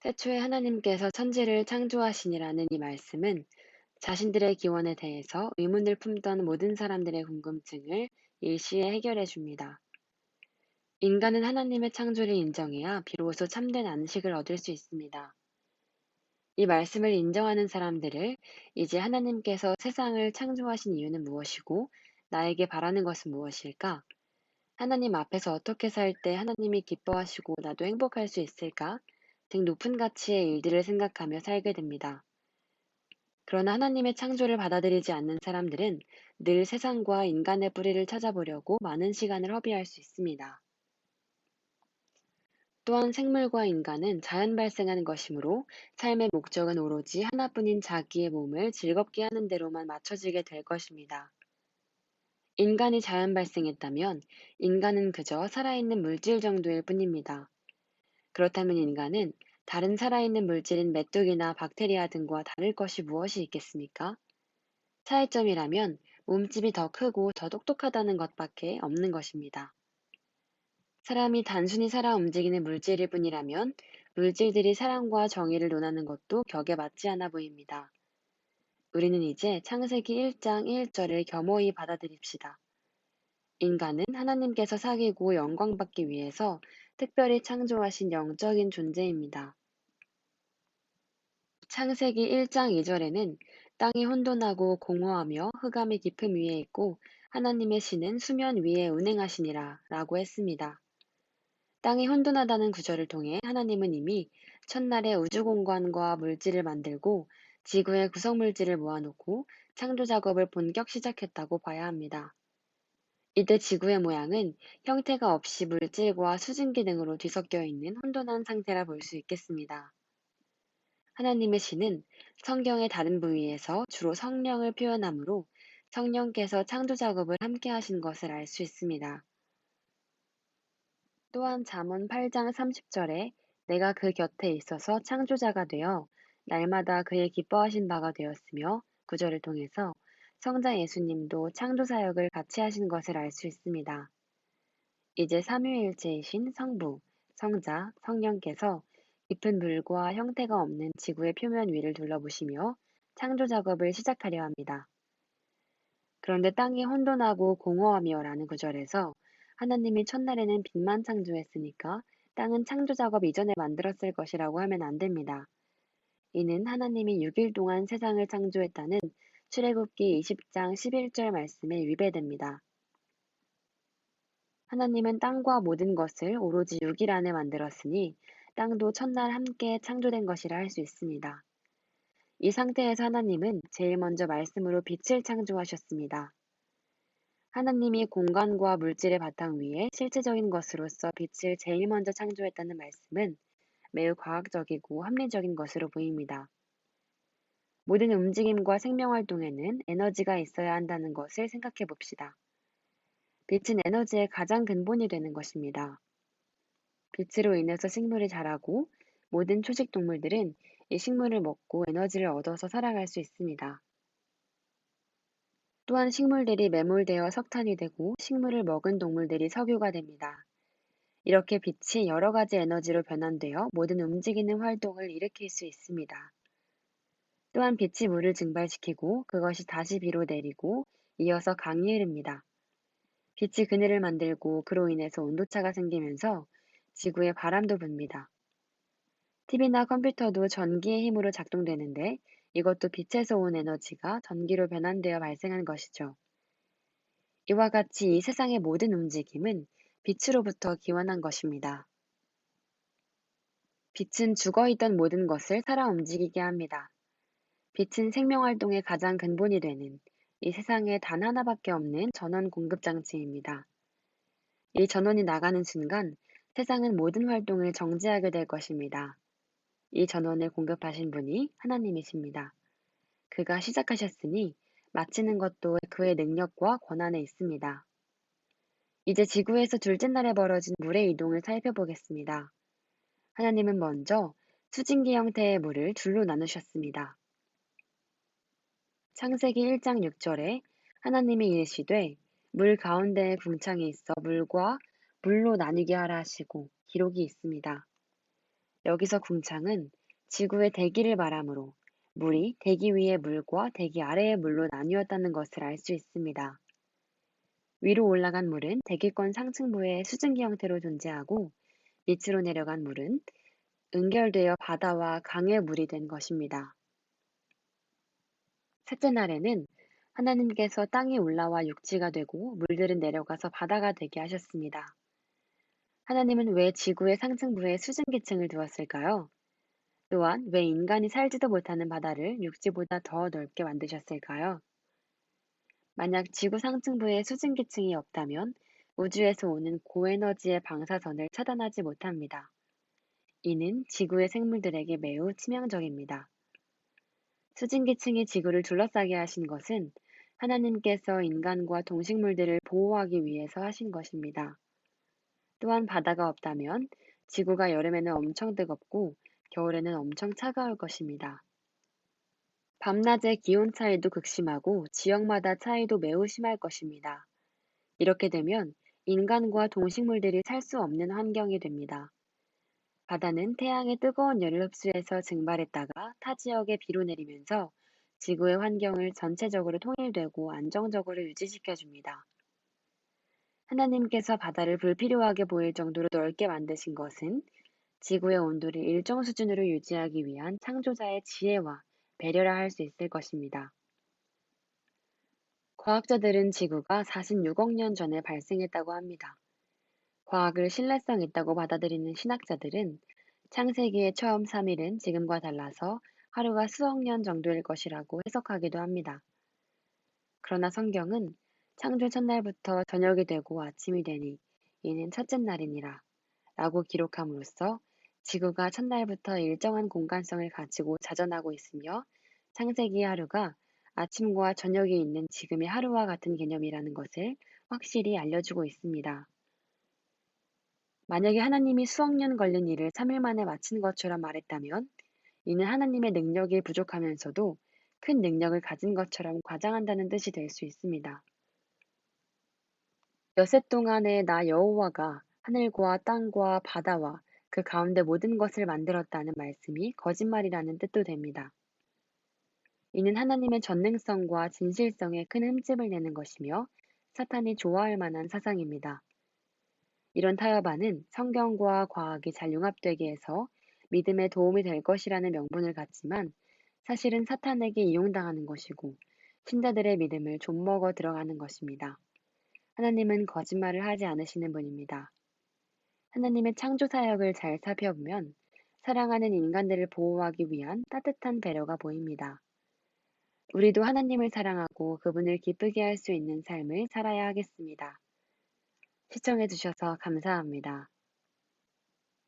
태초에 하나님께서 천지를 창조하시니라는 이 말씀은 자신들의 기원에 대해서 의문을 품던 모든 사람들의 궁금증을 일시에 해결해 줍니다. 인간은 하나님의 창조를 인정해야 비로소 참된 안식을 얻을 수 있습니다. 이 말씀을 인정하는 사람들을 이제 하나님께서 세상을 창조하신 이유는 무엇이고 나에게 바라는 것은 무엇일까? 하나님 앞에서 어떻게 살 때 하나님이 기뻐하시고 나도 행복할 수 있을까? 등 높은 가치의 일들을 생각하며 살게 됩니다. 그러나 하나님의 창조를 받아들이지 않는 사람들은 늘 세상과 인간의 뿌리를 찾아보려고 많은 시간을 허비할 수 있습니다. 또한 생물과 인간은 자연 발생하는 것이므로 삶의 목적은 오로지 하나뿐인 자기의 몸을 즐겁게 하는 대로만 맞춰지게 될 것입니다. 인간이 자연 발생했다면 인간은 그저 살아있는 물질 정도일 뿐입니다. 그렇다면 인간은 다른 살아있는 물질인 메뚜기나 박테리아 등과 다를 것이 무엇이 있겠습니까? 차이점이라면 몸집이 더 크고 더 똑똑하다는 것밖에 없는 것입니다. 사람이 단순히 살아 움직이는 물질일 뿐이라면 물질들이 사랑과 정의를 논하는 것도 격에 맞지 않아 보입니다. 우리는 이제 창세기 1장 1절을 겸허히 받아들입시다. 인간은 하나님께서 사귀고 영광받기 위해서 특별히 창조하신 영적인 존재입니다. 창세기 1장 2절에는 땅이 혼돈하고 공허하며 흑암이 깊음 위에 있고 하나님의 신은 수면 위에 운행하시니라 라고 했습니다. 땅이 혼돈하다는 구절을 통해 하나님은 이미 첫날에 우주 공간과 물질을 만들고 지구의 구성물질을 모아놓고 창조 작업을 본격 시작했다고 봐야 합니다. 이때 지구의 모양은 형태가 없이 물질과 수증기 등으로 뒤섞여 있는 혼돈한 상태라 볼 수 있겠습니다. 하나님의 신은 성경의 다른 부위에서 주로 성령을 표현하므로 성령께서 창조 작업을 함께 하신 것을 알 수 있습니다. 또한 잠언 8장 30절에 내가 그 곁에 있어서 창조자가 되어 날마다 그의 기뻐하신 바가 되었으며 구절을 통해서 성자 예수님도 창조 사역을 같이 하신 것을 알 수 있습니다. 이제 삼위일체이신 성부, 성자, 성령께서 깊은 물과 형태가 없는 지구의 표면 위를 둘러보시며 창조 작업을 시작하려 합니다. 그런데 땅이 혼돈하고 공허하며 라는 구절에서 하나님이 첫날에는 빛만 창조했으니까 땅은 창조 작업 이전에 만들었을 것이라고 하면 안 됩니다. 이는 하나님이 6일 동안 세상을 창조했다는 출애굽기 20장 11절 말씀에 위배됩니다. 하나님은 땅과 모든 것을 오로지 6일 안에 만들었으니 땅도 첫날 함께 창조된 것이라 할 수 있습니다. 이 상태에서 하나님은 제일 먼저 말씀으로 빛을 창조하셨습니다. 하나님이 공간과 물질의 바탕 위에 실제적인 것으로서 빛을 제일 먼저 창조했다는 말씀은 매우 과학적이고 합리적인 것으로 보입니다. 모든 움직임과 생명 활동에는 에너지가 있어야 한다는 것을 생각해 봅시다. 빛은 에너지의 가장 근본이 되는 것입니다. 빛으로 인해서 식물이 자라고 모든 초식 동물들은 이 식물을 먹고 에너지를 얻어서 살아갈 수 있습니다. 또한 식물들이 매몰되어 석탄이 되고 식물을 먹은 동물들이 석유가 됩니다. 이렇게 빛이 여러 가지 에너지로 변환되어 모든 움직이는 활동을 일으킬 수 있습니다. 또한 빛이 물을 증발시키고 그것이 다시 비로 내리고 이어서 강이 흐릅니다. 빛이 그늘을 만들고 그로 인해서 온도차가 생기면서 지구에 바람도 붑니다. TV나 컴퓨터도 전기의 힘으로 작동되는데 이것도 빛에서 온 에너지가 전기로 변환되어 발생한 것이죠. 이와 같이 이 세상의 모든 움직임은 빛으로부터 기원한 것입니다. 빛은 죽어있던 모든 것을 살아 움직이게 합니다. 빛은 생명활동의 가장 근본이 되는 이 세상에 단 하나밖에 없는 전원 공급 장치입니다. 이 전원이 나가는 순간 세상은 모든 활동을 정지하게 될 것입니다. 이 전원을 공급하신 분이 하나님이십니다. 그가 시작하셨으니 마치는 것도 그의 능력과 권한에 있습니다. 이제 지구에서 둘째 날에 벌어진 물의 이동을 살펴보겠습니다. 하나님은 먼저 수증기 형태의 물을 둘로 나누셨습니다. 창세기 1장 6절에 하나님이 이르시되 물 가운데에 궁창이 있어 물과 물로 나뉘게 하라 하시고 기록이 있습니다. 여기서 궁창은 지구의 대기를 말하므로 물이 대기 위의 물과 대기 아래의 물로 나뉘었다는 것을 알 수 있습니다. 위로 올라간 물은 대기권 상층부의 수증기 형태로 존재하고 밑으로 내려간 물은 응결되어 바다와 강의 물이 된 것입니다. 셋째 날에는 하나님께서 땅이 올라와 육지가 되고 물들은 내려가서 바다가 되게 하셨습니다. 하나님은 왜 지구의 상층부에 수증기층을 두었을까요? 또한 왜 인간이 살지도 못하는 바다를 육지보다 더 넓게 만드셨을까요? 만약 지구 상층부에 수증기층이 없다면 우주에서 오는 고에너지의 방사선을 차단하지 못합니다. 이는 지구의 생물들에게 매우 치명적입니다. 수증기층이 지구를 둘러싸게 하신 것은 하나님께서 인간과 동식물들을 보호하기 위해서 하신 것입니다. 또한 바다가 없다면 지구가 여름에는 엄청 뜨겁고 겨울에는 엄청 차가울 것입니다. 밤낮의 기온 차이도 극심하고 지역마다 차이도 매우 심할 것입니다. 이렇게 되면 인간과 동식물들이 살 수 없는 환경이 됩니다. 바다는 태양의 뜨거운 열을 흡수해서 증발했다가 타 지역에 비로 내리면서 지구의 환경을 전체적으로 통일되고 안정적으로 유지시켜 줍니다. 하나님께서 바다를 불필요하게 보일 정도로 넓게 만드신 것은 지구의 온도를 일정 수준으로 유지하기 위한 창조자의 지혜와 배려라 할 수 있을 것입니다. 과학자들은 지구가 46억 년 전에 발생했다고 합니다. 과학을 신뢰성 있다고 받아들이는 신학자들은 창세기의 처음 3일은 지금과 달라서 하루가 수억 년 정도일 것이라고 해석하기도 합니다. 그러나 성경은 창조 첫날부터 저녁이 되고 아침이 되니 이는 첫째 날이니라 라고 기록함으로써 지구가 첫날부터 일정한 공간성을 가지고 자전하고 있으며 창세기의 하루가 아침과 저녁이 있는 지금의 하루와 같은 개념이라는 것을 확실히 알려주고 있습니다. 만약에 하나님이 수억 년 걸린 일을 3일 만에 마친 것처럼 말했다면 이는 하나님의 능력이 부족하면서도 큰 능력을 가진 것처럼 과장한다는 뜻이 될 수 있습니다. 엿새 동안에 나 여호와가 하늘과 땅과 바다와 그 가운데 모든 것을 만들었다는 말씀이 거짓말이라는 뜻도 됩니다. 이는 하나님의 전능성과 진실성에 큰 흠집을 내는 것이며 사탄이 좋아할 만한 사상입니다. 이런 타협안은 성경과 과학이 잘 융합되게 해서 믿음에 도움이 될 것이라는 명분을 갖지만 사실은 사탄에게 이용당하는 것이고 신자들의 믿음을 좀먹어 들어가는 것입니다. 하나님은 거짓말을 하지 않으시는 분입니다. 하나님의 창조 사역을 잘 살펴보면 사랑하는 인간들을 보호하기 위한 따뜻한 배려가 보입니다. 우리도 하나님을 사랑하고 그분을 기쁘게 할 수 있는 삶을 살아야 하겠습니다. 시청해주셔서 감사합니다.